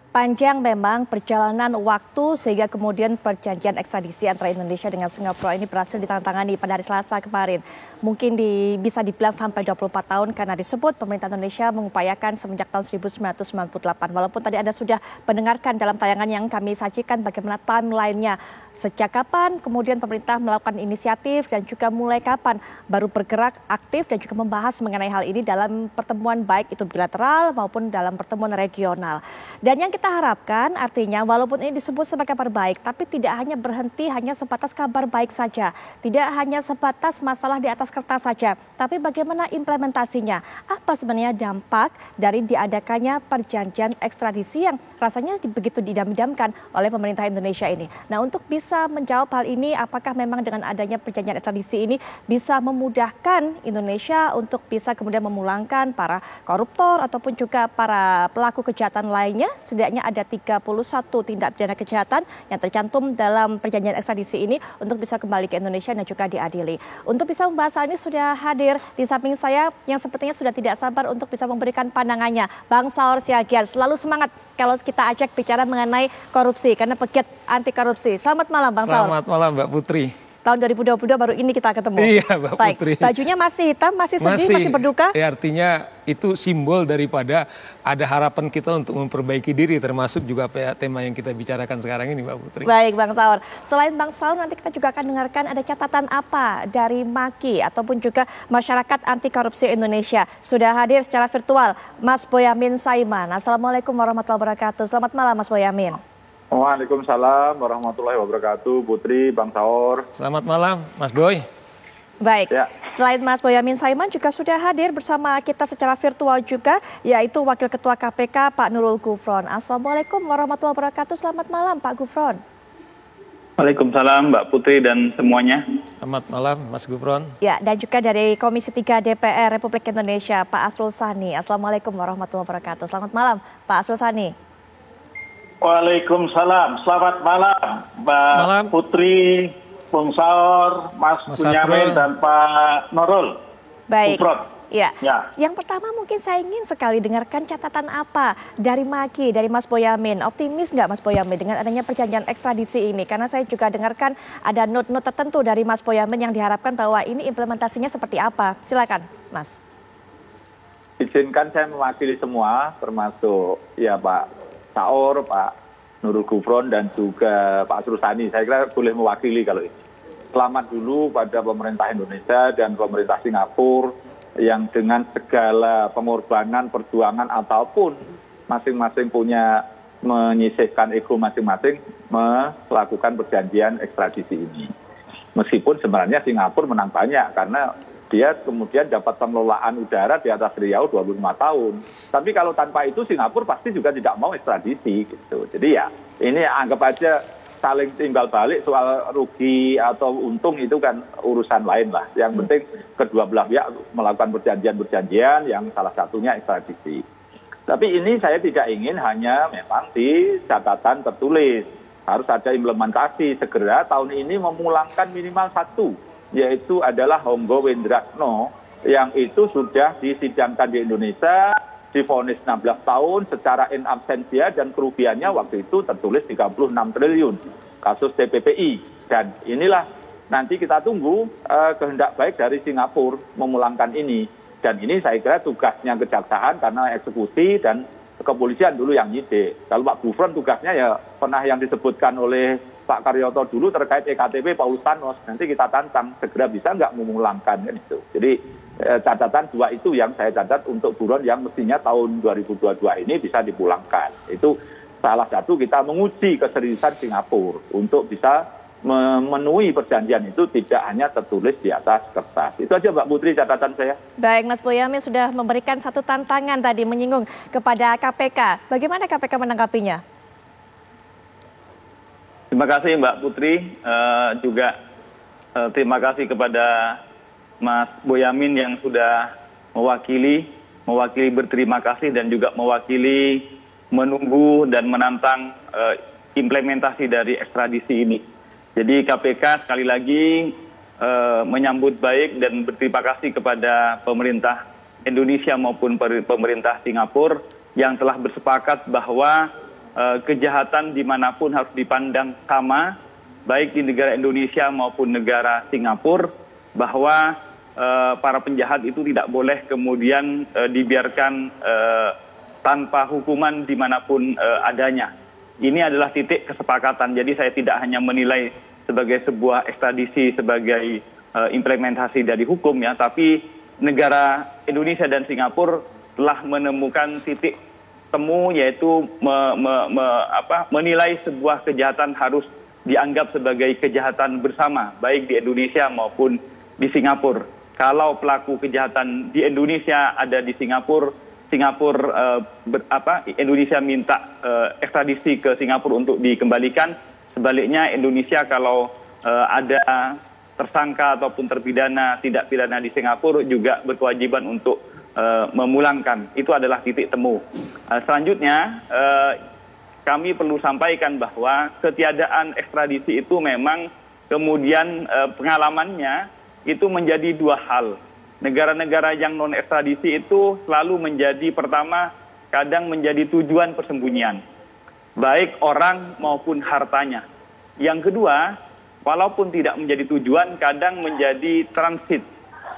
Panjang memang perjalanan waktu sehingga kemudian perjanjian ekstradisi antara Indonesia dengan Singapura ini berhasil ditandatangani pada hari Selasa kemarin. Mungkin bisa dibilang sampai 24 tahun karena disebut pemerintah Indonesia mengupayakan semenjak tahun 1998. Walaupun tadi Anda sudah mendengarkan dalam tayangan yang kami sajikan bagaimana timeline-nya. Sejak kapan kemudian pemerintah melakukan inisiatif dan juga mulai kapan baru bergerak aktif dan juga membahas mengenai hal ini dalam pertemuan baik itu bilateral maupun dalam pertemuan regional. Dan yang kita harapkan artinya walaupun ini disebut sebagai kabar baik, tapi tidak hanya berhenti hanya sebatas kabar baik saja. Tidak hanya sebatas masalah di atas kertas saja, tapi bagaimana implementasinya. Apa sebenarnya dampak dari diadakannya perjanjian ekstradisi yang rasanya begitu didam-damkan oleh pemerintah Indonesia ini. Nah, untuk bisa menjawab hal ini, apakah memang dengan adanya perjanjian ekstradisi ini bisa memudahkan Indonesia untuk bisa kemudian memulangkan para koruptor ataupun juga para pelaku kejahatan lainnya? Setidaknya ada 31 tindak pidana kejahatan yang tercantum dalam perjanjian ekstradisi ini untuk bisa kembali ke Indonesia dan juga diadili. Untuk bisa membahas hal ini sudah hadir di samping saya yang sepertinya sudah tidak sabar untuk bisa memberikan pandangannya. Bang Saur Siagian, selalu semangat kalau kita ajak bicara mengenai korupsi karena pegiat anti korupsi. Selamat malam Bang Saur. Selamat malam Mbak Putri. Tahun 2022 baru ini kita ketemu. Iya Mbak Putri. Bajunya masih hitam, masih sedih, masih berduka? Ya, artinya itu simbol daripada ada harapan kita untuk memperbaiki diri, termasuk juga tema yang kita bicarakan sekarang ini Mbak Putri. Baik Bang Saur. Selain Bang Saur, nanti kita juga akan dengarkan ada catatan apa dari MAKI ataupun juga Masyarakat Anti Korupsi Indonesia. Sudah hadir secara virtual Mas Boyamin Saiman. Assalamualaikum warahmatullahi wabarakatuh. Selamat malam Mas Boyamin. Waalaikumsalam warahmatullahi wabarakatuh, Putri, Bang Saur. Selamat malam, Mas Boy. Baik, ya. Selain Mas Boyamin Saiman juga sudah hadir bersama kita secara virtual juga, yaitu Wakil Ketua KPK Pak Nurul Gufron. Assalamualaikum warahmatullahi wabarakatuh, selamat malam Pak Gufron. Waalaikumsalam Mbak Putri dan semuanya. Selamat malam Mas Gufron. Ya, dan juga dari Komisi 3 DPR Republik Indonesia Pak Asrul Sani. Assalamualaikum warahmatullahi wabarakatuh, selamat malam Pak Asrul Sani. Waalaikumsalam, selamat malam Mbak Putri, Bung Saur, Mas Boyamin dan Pak Nurul. Baik, ya. Yang pertama mungkin saya ingin sekali dengarkan catatan apa dari MAKI, dari Mas Boyamin. Optimis nggak Mas Boyamin dengan adanya perjanjian ekstradisi ini? Karena saya juga dengarkan ada note-note tertentu dari Mas Boyamin yang diharapkan bahwa ini implementasinya seperti apa. Silakan Mas. Izinkan saya mewakili semua, termasuk ya Pak Saur, Pak Nurul Gufron dan juga Pak Asrul Sani. Saya kira boleh mewakili kalau ini. Selamat dulu pada pemerintah Indonesia dan pemerintah Singapura yang dengan segala pengorbanan, perjuangan ataupun masing-masing punya menyisihkan ego masing-masing melakukan perjanjian ekstradisi ini. Meskipun sebenarnya Singapura menang banyak karena dia kemudian dapat pengelolaan udara di atas Riau 25 tahun. Tapi kalau tanpa itu Singapura pasti juga tidak mau ekstradisi gitu. Jadi ya ini anggap aja saling timbal balik, soal rugi atau untung itu kan urusan lain lah. Yang penting kedua belah pihak melakukan perjanjian-perjanjian yang salah satunya ekstradisi. Tapi ini saya tidak ingin hanya memang di catatan tertulis. Harus ada implementasi segera tahun ini memulangkan minimal satu, yaitu adalah Honggo Wendratno yang itu sudah disidangkan di Indonesia, divonis 16 tahun secara in absentia dan kerugiannya waktu itu tertulis 36 triliun kasus TPPI. Dan inilah nanti kita tunggu kehendak baik dari Singapura memulangkan ini. Dan ini saya kira tugasnya kejaksaan karena eksekusi dan kepolisian dulu yang nyidik. Kalau Pak Gufron tugasnya ya pernah yang disebutkan oleh Pak Karyoto dulu terkait EKTP Paulus Thanos. Nanti kita tantang segera bisa nggak memulangkan kan itu. Jadi catatan dua itu yang saya catat untuk buron yang mestinya tahun 2022 ini bisa dipulangkan. Itu salah satu kita menguji keseriusan Singapura untuk bisa memenuhi perjanjian itu tidak hanya tertulis di atas kertas. Itu aja Mbak Putri catatan saya. Baik, Mas Boyamin sudah memberikan satu tantangan tadi menyinggung kepada KPK. Bagaimana KPK menanggapinya? Terima kasih Mbak Putri, terima kasih kepada Mas Boyamin yang sudah mewakili berterima kasih dan juga mewakili menunggu dan menantang implementasi dari ekstradisi ini. Jadi KPK sekali lagi menyambut baik dan berterima kasih kepada pemerintah Indonesia maupun pemerintah Singapura yang telah bersepakat bahwa kejahatan dimanapun harus dipandang sama, baik di negara Indonesia maupun negara Singapura, bahwa para penjahat itu tidak boleh kemudian dibiarkan tanpa hukuman dimanapun adanya. Ini adalah titik kesepakatan. Jadi saya tidak hanya menilai sebagai sebuah ekstradisi sebagai implementasi dari hukum ya, tapi negara Indonesia dan Singapura telah menemukan titik temu, yaitu menilai sebuah kejahatan harus dianggap sebagai kejahatan bersama, baik di Indonesia maupun di Singapura. Kalau pelaku kejahatan di Indonesia ada di Singapura, Indonesia minta ekstradisi ke Singapura untuk dikembalikan. Sebaliknya Indonesia kalau ada tersangka ataupun terpidana tidak pidana di Singapura juga berkewajiban untuk memulangkan. Itu adalah titik temu. Selanjutnya kami perlu sampaikan bahwa ketiadaan ekstradisi itu memang kemudian pengalamannya itu menjadi dua hal. Negara-negara yang non ekstradisi itu selalu menjadi, pertama, kadang menjadi tujuan persembunyian, baik orang maupun hartanya. Yang kedua, walaupun tidak menjadi tujuan, kadang menjadi transit.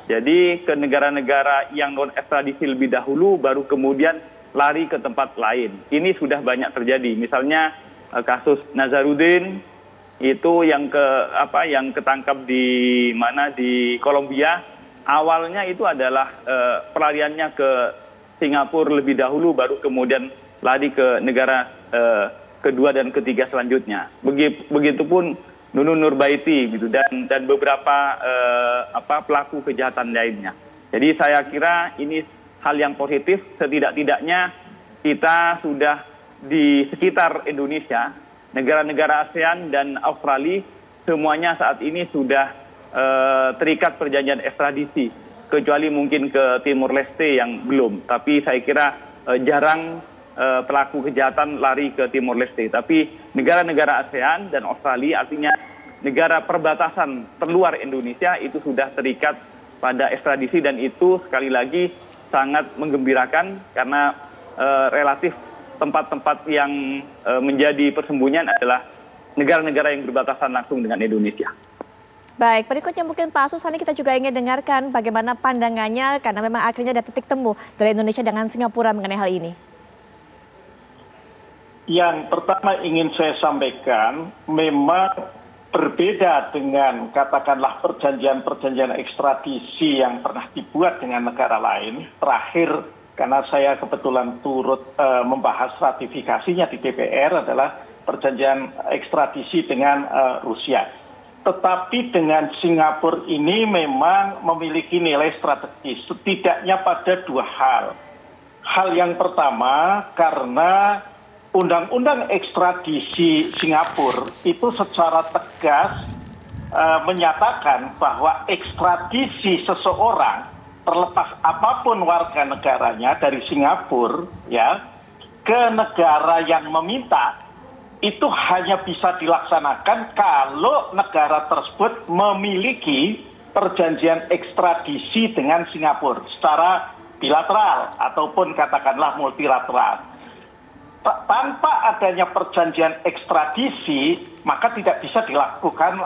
Jadi ke negara-negara yang non ekstradisi lebih dahulu, baru kemudian lari ke tempat lain. Ini sudah banyak terjadi. Misalnya kasus Nazarudin itu yang ketangkap di Kolombia. Awalnya itu adalah pelariannya ke Singapura lebih dahulu, baru kemudian lari ke negara kedua dan ketiga selanjutnya. Begitupun Nunun Nurbaiti gitu, dan beberapa pelaku kejahatan lainnya. Jadi saya kira ini hal yang positif. Setidak-tidaknya kita sudah di sekitar Indonesia, negara-negara ASEAN dan Australia, semuanya saat ini sudah terikat perjanjian ekstradisi, kecuali mungkin ke Timur Leste yang belum. Tapi saya kira jarang pelaku kejahatan lari ke Timur Leste. Tapi negara-negara ASEAN dan Australia, artinya negara perbatasan terluar Indonesia, itu sudah terikat pada ekstradisi, dan itu sekali lagi sangat menggembirakan karena relatif tempat-tempat yang menjadi persembunyian adalah negara-negara yang berbatasan langsung dengan Indonesia. Baik, berikutnya mungkin Pak Susani kita juga ingin dengarkan bagaimana pandangannya, karena memang akhirnya ada titik temu dari Indonesia dengan Singapura mengenai hal ini. Yang pertama ingin saya sampaikan, memang berbeda dengan katakanlah perjanjian-perjanjian ekstradisi yang pernah dibuat dengan negara lain. Terakhir, karena saya kebetulan turut membahas ratifikasinya di DPR, adalah perjanjian ekstradisi dengan Rusia. Tetapi dengan Singapura ini memang memiliki nilai strategis, setidaknya pada dua hal. Hal yang pertama, karena undang-undang ekstradisi Singapura itu secara tegas menyatakan bahwa ekstradisi seseorang, terlepas apapun warga negaranya dari Singapura ya, ke negara yang meminta, itu hanya bisa dilaksanakan kalau negara tersebut memiliki perjanjian ekstradisi dengan Singapura secara bilateral ataupun katakanlah multilateral. Tanpa adanya perjanjian ekstradisi, maka tidak bisa dilakukan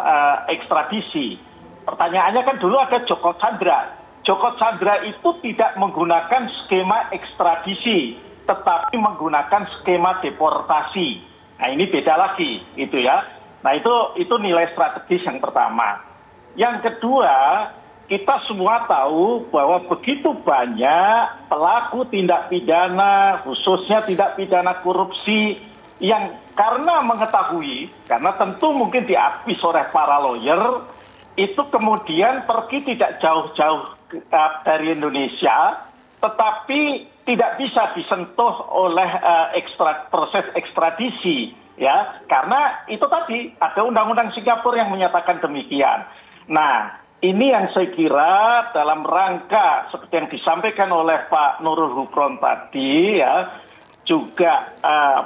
ekstradisi. Pertanyaannya kan dulu ada Joko Chandra. Joko Chandra itu tidak menggunakan skema ekstradisi, tetapi menggunakan skema deportasi. Nah ini beda lagi, itu ya. Nah itu nilai strategis yang pertama. Yang kedua, kita semua tahu bahwa begitu banyak pelaku tindak pidana, khususnya tindak pidana korupsi, yang karena mengetahui, karena tentu mungkin diapis oleh para lawyer, itu kemudian pergi tidak jauh-jauh dari Indonesia, tetapi tidak bisa disentuh oleh proses ekstradisi, ya, karena itu tadi ada undang-undang Singapura yang menyatakan demikian. Nah, ini yang saya kira dalam rangka seperti yang disampaikan oleh Pak Nurul Gufron tadi, ya, juga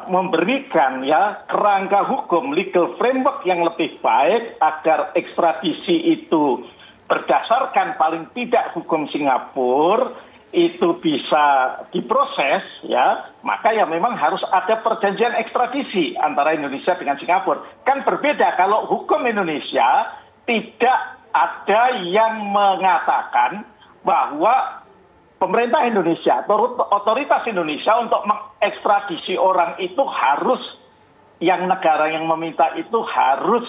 memberikan ya kerangka hukum, legal framework yang lebih baik agar ekstradisi itu berdasarkan paling tidak hukum Singapura. itu bisa diproses, ya, maka ya memang harus ada perjanjian ekstradisi antara Indonesia dengan Singapura. Kan berbeda kalau hukum Indonesia tidak ada yang mengatakan bahwa pemerintah Indonesia atau otoritas Indonesia untuk mengekstradisi orang itu harus, yang negara yang meminta itu harus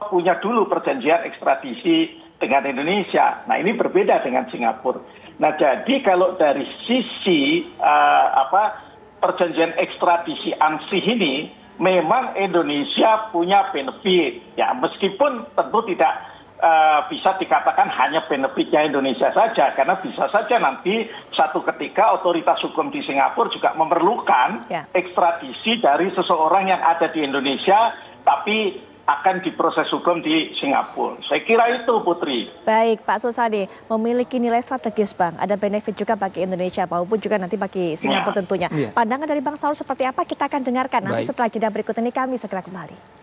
punya dulu perjanjian ekstradisi dengan Indonesia. Nah, ini berbeda dengan Singapura. Nah, jadi kalau dari sisi perjanjian ekstradisi ANSI ini, memang Indonesia punya benefit, ya, meskipun tentu tidak bisa dikatakan hanya benefitnya Indonesia saja, karena bisa saja nanti satu ketika otoritas hukum di Singapura juga memerlukan ekstradisi dari seseorang yang ada di Indonesia, tapi akan diproses hukum di Singapura. Saya kira itu, Putri. Baik, Pak Susani, memiliki nilai strategis, Bang. Ada benefit juga bagi Indonesia, maupun juga nanti bagi Singapura tentunya. Pandangan dari Bang Saur seperti apa? Kita akan dengarkan nanti setelah jeda berikut ini. Kami segera kembali.